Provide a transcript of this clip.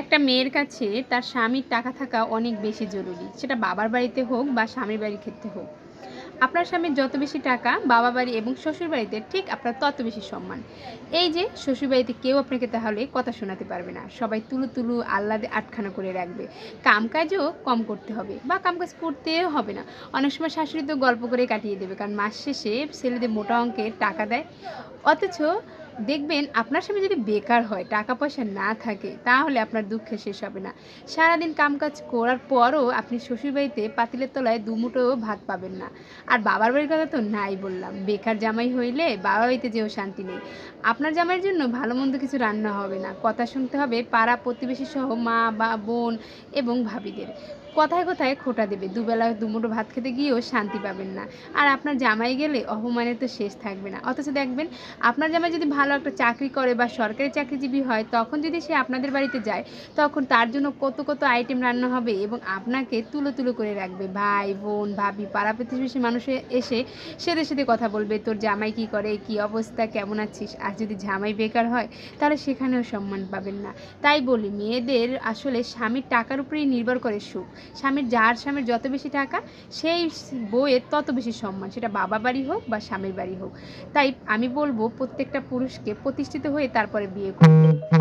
একটা মেয়ের কাছে তার স্বামীর টাকা থাকা অনেক বেশি জরুরি। সেটা বাবার বাড়িতে হোক বা স্বামীর বাড়ির ক্ষেত্রে হোক। আপনার স্বামীর যত বেশি টাকা বাবা বাড়ি এবং শ্বশুর বাড়িতে ঠিক আপনার তত বেশি সম্মান। এই যে শ্বশুর বাড়িতে কেউ আপনাকে তাহলে কথা শোনাতে পারবে না। সবাই তুলু, তুলু আহ্লাদে আটখানা করে রাখবে। কামকাজও কম করতে হবে বা কামকাজ করতেও হবে না। অনেক সময় শাশুড়ি তো গল্প করে কাটিয়ে দেবে। কারণ মাস শেষে ছেলেদের মোটা অঙ্কের টাকা দেয়। অথচ দেখবেন আপনার স্বামী যদি বেকার হয়, টাকা পয়সা না থাকে, তাহলে আপনার দুঃখে শেষ হবে না। সারাদিন কামকাজ করার পরও আপনি শ্বশুরবাড়িতে পাতিলের তলায় দুমুঠো ভাত পাবেন না। আর বাবার বাড়ির কথা তো নাই বললাম। বেকার জামাই হইলে বাবার বাড়িতে যেও শান্তি নেই। আপনার জামাইয়ের জন্য ভালো মন্দ কিছু রান্না হবে না। কথা শুনতে হবে পাড়া প্রতিবেশী সহ মা বা বোন এবং ভাবিদের। কথায় কথায় খোঁটা দেবে। দুবেলা দুমুঠো ভাত খেতে গিয়েও শান্তি পাবেন না। আর আপনার জামাই গেলে অপমানের তো শেষ থাকবে না। অথচ দেখবেন আপনার জামাই যদি ভালো একটা চাকরি করে বা সরকারি চাকরিজীবী হয়, তখন যদি সে আপনাদের বাড়িতে যায়, তখন তার জন্য কত কত আইটেম রান্না হবে এবং আপনাকে তুলো তুলো করে রাখবে। ভাই বোন ভাবি পাড়া প্রতিবেশী মানুষ এসে সেদের সাথে কথা বলবে, তোর জামাই কি করে, কি অবস্থা, কেমন আছিস। আর যদি জামাই বেকার হয়, তাহলে সেখানেও সম্মান পাবেন না। তাই বলি, মেয়েদের আসলে স্বামীর টাকার উপরেই নির্ভর করে সুখ। স্বামীর যত বেশি টাকা, সেই বউয়ের তত বেশি সম্মান, সেটা বাবা বাড়ি হোক বা স্বামীর বাড়ি হোক। তাই আমি বলব প্রত্যেকটা পুরুষকে প্রতিষ্ঠিত হয়ে তারপরে বিয়ে করতে।